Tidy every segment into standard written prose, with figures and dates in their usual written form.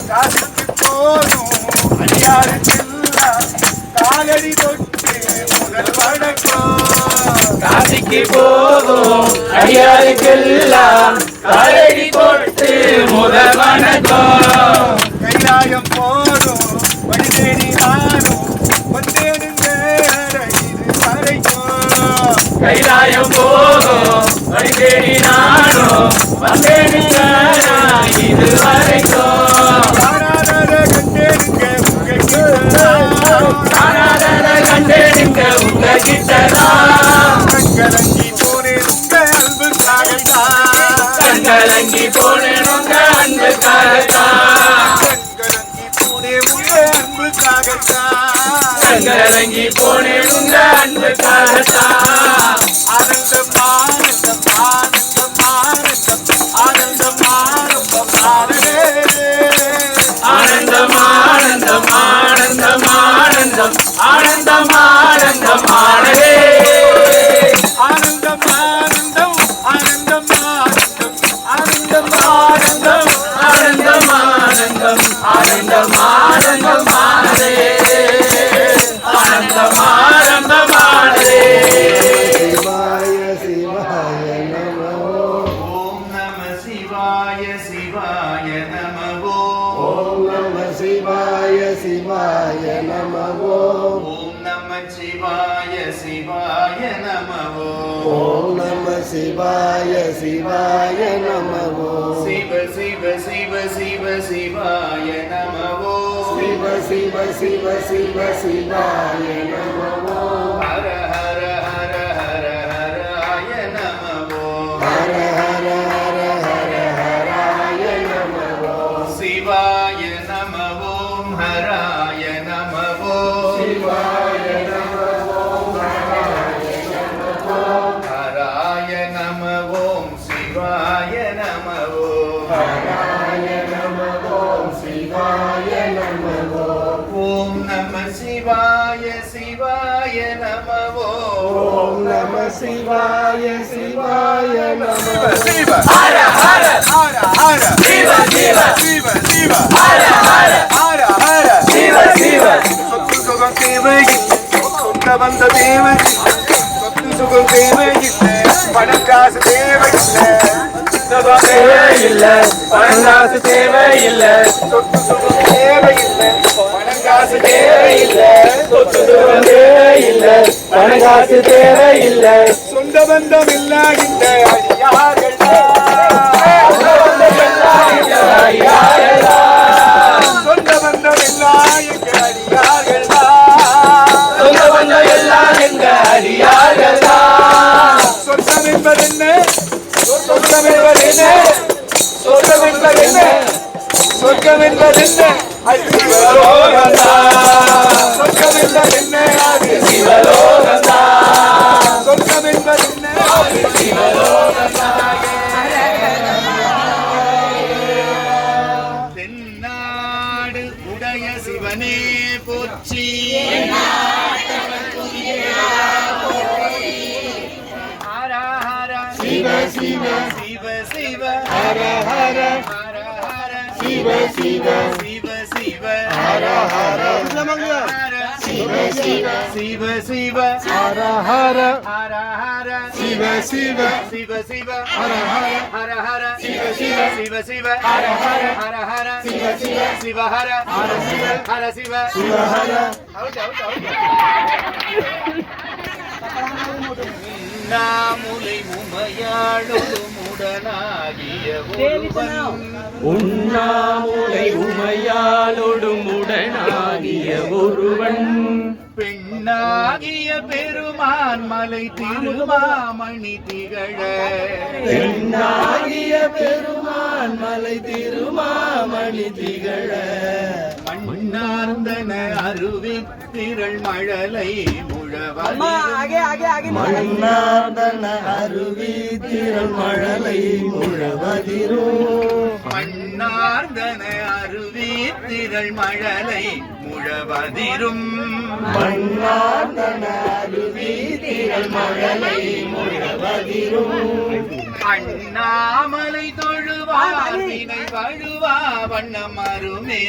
காசுக்கு போதும் அடியாருக்கெல்லாம் காலடி தொட்டு முதல் வணக்கம். காசிக்கு போதும் அடியாருக்கெல்லாம் காலடி தொட்டு முதல் வணக்கம். கைலாயம் போதும் வழி தேடி நானும் வந்தேனுங்க இது வரைக்கும். கைலாயம் போதும் வழி தேடி நானும் வந்தேனுங்க இது வரைக்கும். காணாதத கண்டேனுங்க கண்டேனுங்க உங்க கிட்டதான். கலங்கி போனேன் உங்க அன்புக்காகத்தான். கலங்கி போனேன் உங்க அன்புக்காகத்தான். கலங்கி போனேன் உங்க அன்புக்காகத்தான். ஆனந்தம் ஆனந்தம் ஆனந்தம் ஆனந்தம் ஆனந்தம் ஆனந்தம் ஆனந்தம் ஆனந்தம் ஆனந்தம் ஆனந்தம் ஆனந்தம் ஆனதே. ஆனந்தம் ஆனந்தம் ஆனந்தம் ஆனந்தம் ஆனந்தம் ஆனந்தம் ஆனந்தம் ஆனந்தம் ஆனந்தம் ஆனந்தம் ஆனதே. ஆனந்தம் ஆனந்தம் ஆனதே. சிவாய சிவாய நமோ. ஓம் நம சிவாய சிவாய நமோ. ஓம் நம சிவாய சிவாய நமோ. ஓம் நம சிவாய சிவாய நமோ. ஓம் நம சிவாய சிவாய நமோ. சிவ சிவ சிவ சிவ சிவாய நமோ. சிவ சிவ சிவ சிவ சிவாய நமோ. ஹர ஹர ஹர ஹர ஹராய நமோ. ஹர ஹர ஹர ஹர ஹராய நமோ. சிவாய நமோ ஹராய நமோ. சிவாய நமோ ஹராய நமோ. ஹராய நமோ சிவாய நமோ. ஹராய நமோ சிவாய நமோ. ஓம் நம சிவாய சிவாய நமோ. ஓம் நம சிவாய சிவாய நமோ. சிவ ஹர ஹர ஹர ஹர சிவ சிவ சிவ சிவ ஹர ஹர ஹர ஹர சிவ சிவ. சொத்து சுகம் தேவையில்லை சொந்த வந்த தேவையில்லை. சொத்து சுகம் தேவையில்லை பணக்காசு தேவையில்லை. சுகம் தேவையில்லை பணங்காசு தேவையில்லை. சொத்து சுகம் தேவையில்லை பணங்காசு தேவையில்லை சொத்து சுகம் தேவையில்லை பணங்காசு தேவையில்லை. சொந்த பந்தம் இல்லா இந்த அடியார்கள் சொந்த பந்தம் இல்லா எங்க அடியார்கள் சொந்த பந்தம் எல்லாம் எங்க அடியார்கள் தான். சொந்தம் என்பது என்ன? சொந்தம் என்பது என்ன? சொந்தம் என்பது என்ன? சொர்க்கம் என்பது என்ன? அது சிவலோகம்தான். சொர்க்கம் என்பது என்ன? அது சிவலோகம்தான். சொர்க்கம் என்பது என்ன? அது சிவலோகம்தான். தென்னாடு உடைய சிவனே போற்றி. ஹர ஹர சிவ சிவ சிவ சிவ ஹர ஹர ஹர ஹர சிவ சிவ சிவ சிவ ஹர ஹர சிவ சிவ சிவ சிவ ஹர ஹர ஹர ஹர சிவ சிவ சிவ சிவ ஹர ஹர ஹர ஹர சிவ சிவ சிவ சிவ ஹர ஹர ஹர ஹர சிவ சிவ சிவ ஹர ஹர சிவ ஹர சிவ சிவ ஹர. நாமுலை உமையாளும் உடனாகிய ஒருவன். உண்ணாமுலை உமையாலோடும் உடனாகிய ஒருவன். பெண்ணாகிய பெருமான் மலை திருமாமணி திகழ. பெண்ணாகிய பெருமான் மலை திருமாமணி திகழ. மண்ணார்ந்தன அருவித்திரள் மழலை முழவ. மன்னார்தன அருவி திரள் மழலை முழவதிரும். மண்ணார்ந்தன அருவித்திரள் மழலை முழவதிரும். மன்னார்தன அருவி திரள் மழலை முழவதிரும். அண்ணாமலை தொழுவார் வினை வழுவா வண்ணம் அருமே.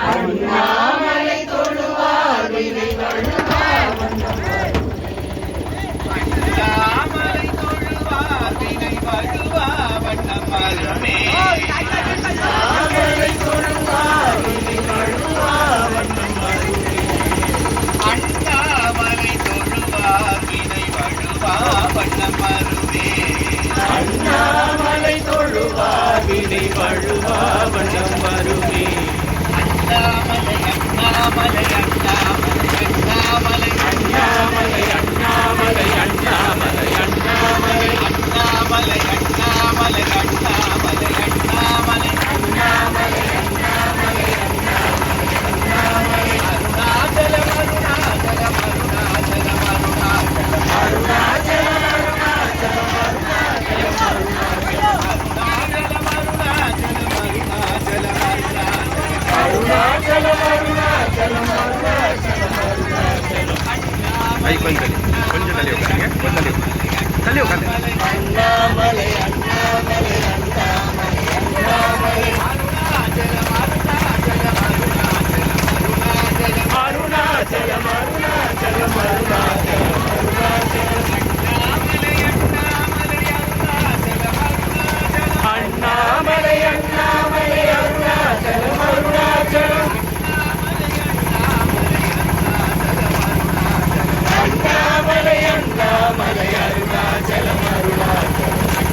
அண்ணாமலை தொழுவார் வினை வழுவா வண்ணம் அண்ணாமலை தொழுவார் வினை வழுவா வண்ணம் அருமே. அண்ணாமலை தொழுவார் வினை வழுவா வண்ணம் அருமே. அண்ணாமலை தொழுவார் வினை வழுவா வண்ணம் அருமே. அண்ணாமலை தொழுவார் வினை வழுவா வண்ணம் வருமே. அண்ணாமலை அண்ணாமலை அண்ணாமலை அண்ணாமலை அண்ணாமலை அண்ணாமலை அண்ணாமலை அண்ணாமலை அண்ணாமலை அண்ணாமலை அண்ணாமலை அண்ணாமலை அண்ணாமலை அண்ணாமலை அண்ணாமலை அருணாச்சலம் அருணாச்சலம் அருணாச்சலம் அருணாச்சலம் அருணாச்சலம் அருணாச்சலம் அருணாச்சலம் அருணாச்சலம் கொஞ்சம் தள்ளி உட்காருங்க, கொஞ்சம் தள்ளி உட்காருங்க. அண்ணாமலை அண்ணாமலை அண்ணாமலை அண்ணாமலை அருணாச்சலம் அருணாச்சலம் அருணாச்சலம் அண்ணாமலை அண்ணாமலை அருணாச்சலம் அருணாச்சலம் அண்ணாமலை அண்ணாமலை அருணாச்சலம் அருணாச்சலம்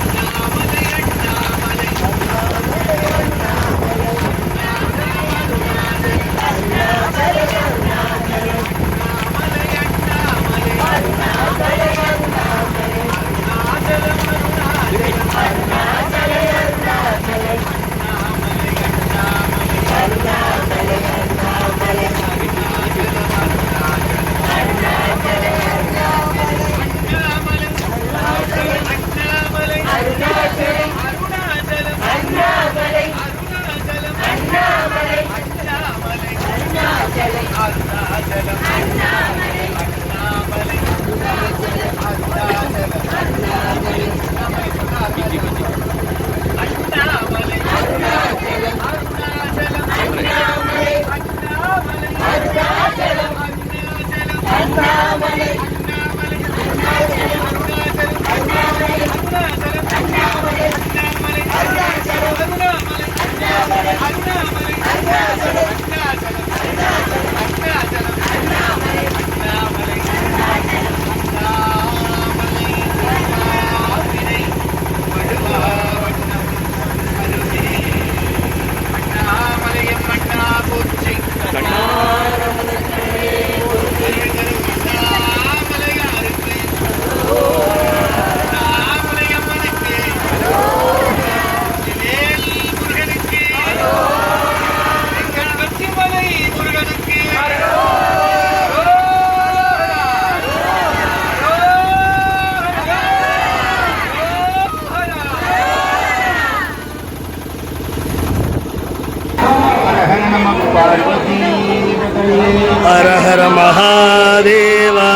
हर हर महादेवा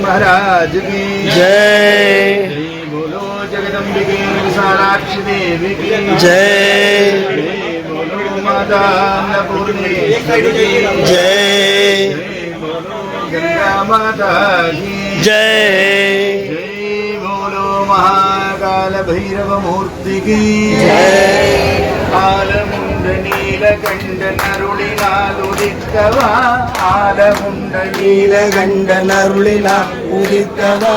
महाराज की जय, बोलो जगदम्बिके विशालाक्षी देवी की जय बोलो माता अन्नपूर्णेश्वरी की जय, गंगा माता की जय बोलो महाकाल भैरव मूर्ति की जय। आलमुंड नीलकंठ नरुलिनाल उदितवा आलमुंड நீலகண்டன் அருளினார் உதித்தவா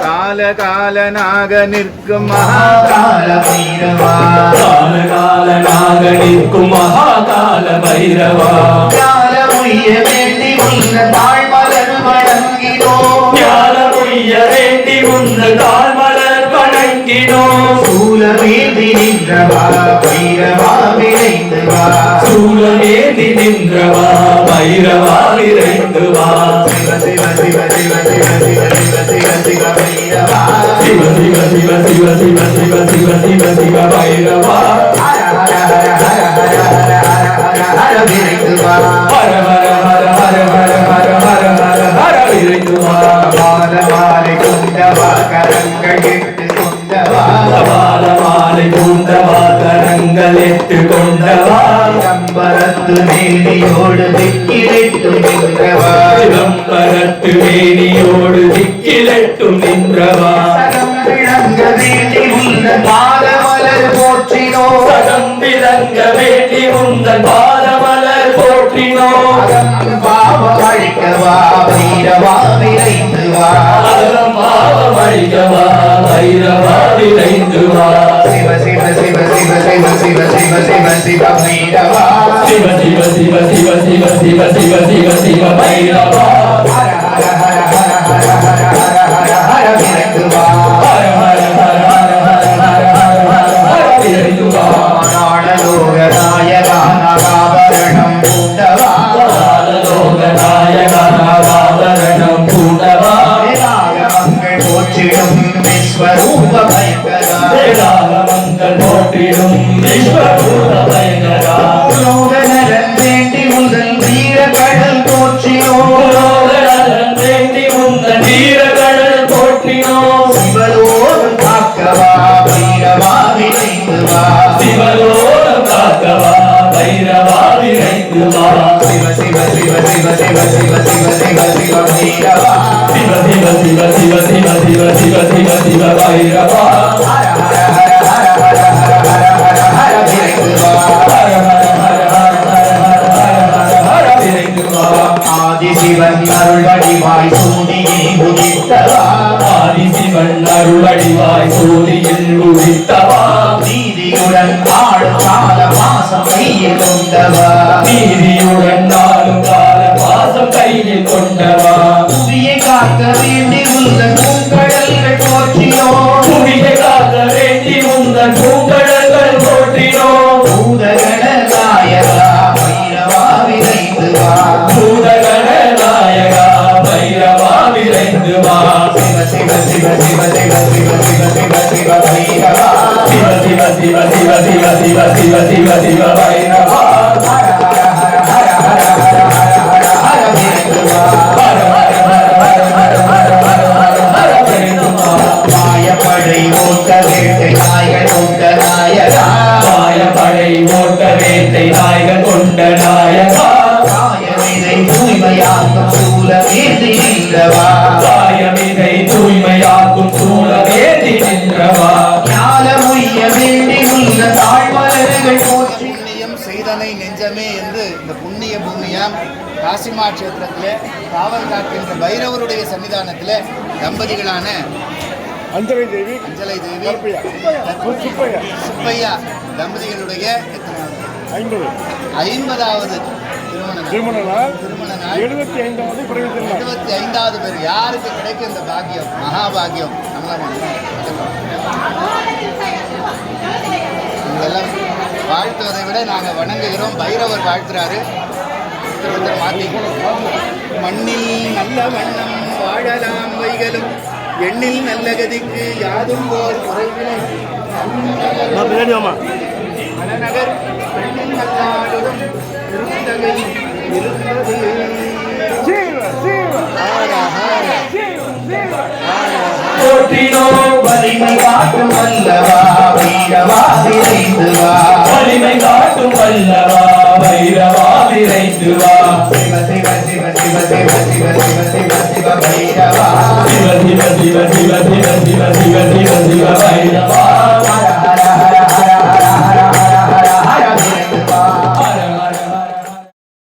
काल काल नाग நிற்கும் महाकाल भैरवा கால கால நாகனிற்கும் மகாகால பைரவா काल உய்ய வேண்டி உள்ள தாழ்மலர் வணங்கினோம் ஞான பொய்ய வேண்டி உந்த தாழ்மலர் வணங்கினோம் சூலமேந்தி நின்றவா பைரவா விரைந்து வா சூலமேந்தி நின்றவா பைரவா விரைந்து வா சிவ சிவ சிவ சிவ சிவ சிவ சிவ சிவ சிவ பைரவா சிவ சிவ சிவ சிவ சிவ சிவ சிவ சிவ சிவ பைரவா ஹர ஹர ஹர ஹர ஹர ஹர ஹர ஹர விரைந்து வா ஹர ஹர ஹர ஹர ஹர ஹர ஹர ஹர ஹர விரைந்து வா மாலை மாலை குண்டவா கரங்கள் இட்டு கொண்டவா மாலை பூண்டவா கரங்கள் எட்டு கொண்டவா கம்பரத்து மேனியோடு திக்கிலிட்டு நின்றவா சிதம்பரத்து வேணியோடு திக்கிலட்டும் நின்றவா சகம் விளங்க வேண்டி உள்ள பாதமலர் போற்றினோ சகம் விளங்க வேண்டி உந்தன் பாதமலர் போற்றினோ பாவம் அழிக்கவா வீரவா விரைந்து வா அறம் பாவம் அழிக்கவா வைரவா விரைந்து வா சிவ சிவ சிவ சிவ சிவ சிவ சிவ சிவ சிவ பைரவா சிவ சிவ சிவ சிவ சிவ சிவ சிவ சிவ சிவ வைரவா ஹர ஹர ஹர ஹர ஹர ஹர ஹர ஹர ஹர விரைந்து வா ஹர ஹர ஹர ஹர ஹர ஹர ஹர ஹர ஹர விரைந்து வா நாடலோக நாயகானகாபரணம் பூண்டவா லோக நாயகனாவரணம் பூண்டவா மங்கள் போற்றிடும் விஸ்வரூப பயங்கரா வேதாளமங்கள் போற்றிடும் விஸ்வரூப பயங்கரா லோகநலன் வேண்டி முதல் வீர கடல் போற்றினோ லோகநலன் வேண்டி உந்தன் வீரகடல் போற்றினோ சிவலோகம் காக்கவா வீரவா விரைந்து வா சிவலோகம் காக்கவா வைரவா விரைந்து வா சிவ சிவ சிவ சிவ சிவ சிவ சிவ சிவ சிவ வீரவா சிவ சிவ சிவ சிவ சிவ சிவ சிவ சிவ சிவ வைரவா ஹர ஹர ஹர ஹர ஹர ஹர ஹர ஹர ஹர விரைந்து வா ஹர ஹர ஹர ஹர ஹர ஹர ஹர ஹர ஹர விரைந்து வா ஆதிசிவன் அருள்வடிவாய் சூடியில் உதித்தவா ஆதிசிவன் அருளடிவாய் சூரியன் உதித்தவா நீதியுடன் ஆடும் கால மாசம் கையில் கொண்டவா நீதியுடன் நாளும் கால பாசம் கையில் கொண்டவா புவியை காக்க வேண்டி உள்ள பூங்கடல்கள் போற்றினோ புவியை காக்க வேண்டி உந்தன் பூங்கடல்கள் போற்றினோ பூதகண நாயகா பைரவா விரைந்து வா பூதகண நாயகா வைரவா விரைந்து வா சிவ சிவ சிவ சிவ சிவ சிவ சிவ சிவ சிவ பைரவா சிவ சிவ சிவ சிவ சிவ சிவ சிவ சிவ சிவ வைரவா ஹர ஹர ஹர ஹர ஹர ஹர ஹர ஹர ஹர விரைந்து வா ஹர ஹர ஹர ஹர ஹர ஹர ஹர ஹர ஹர விரைந்து வா மாயப்படை ஓட்ட வேட்டை நாயகன் கொண்ட நாயகா மாயப்படை ஓட்ட வேட்டை நாயகன் கொண்ட நாயகா காயமிதை தூய்மையாக்கும் சூலமேந்தி நின்றவா காயமிதை தூய்மையாக்கும் சூழவேதி நின்றவா ஞானமுய்ய வேண்டி உள்ள தாழ்மலர்கள் போற்றி புண்ணியம் செய்தனை நெஞ்சமே என்று இந்த புண்ணிய பூமியாம் காசிமா கஷேத்திரத்திலே காவல் காக்கின்ற பைரவருடைய சன்னிதானத்திலே தம்பதிகளான அஞ்சலை தேவி அஞ்சலை தேவி சுப்பையா சுப்பையா தம்பதிகளுடைய எத்தனாவது 50 50வது திருமண நாள் திருமண நாள் 75வது பிறகு திருநாள் 75வது பேர் யாருக்கு கிடைக்கும் இந்த பாக்கியம் மகாபாகியம் இதெல்லாம் வாழ்த்துவதை விட நாங்கள் வணங்குகிறோம். பைரவர் வாழ்த்துறாரு. மாற்றி மண்ணில் நல்ல வண்ணம் வாழலாம் வைகளும் எண்ணில் நல்ல கதிக்கு யாதும் போர் குறைவினை மலநகர் பெண்ணின் நல்லாடுதும் பெருந்தகை இருந்தது. போற்றினோ வலிமை காட்டும் வல்லவா வீரவா விரைந்து வா வலிமை காட்டும் வல்லவா வைரவா விரைந்து வா சிவ சிவ சிவ சிவ சிவ சிவ சிவ சிவ சிவ பைரவா சிவ சிவ சிவ சிவ சிவ சிவ சிவ சிவ சிவ வைரவா ஹர ஹர ஹர ஹர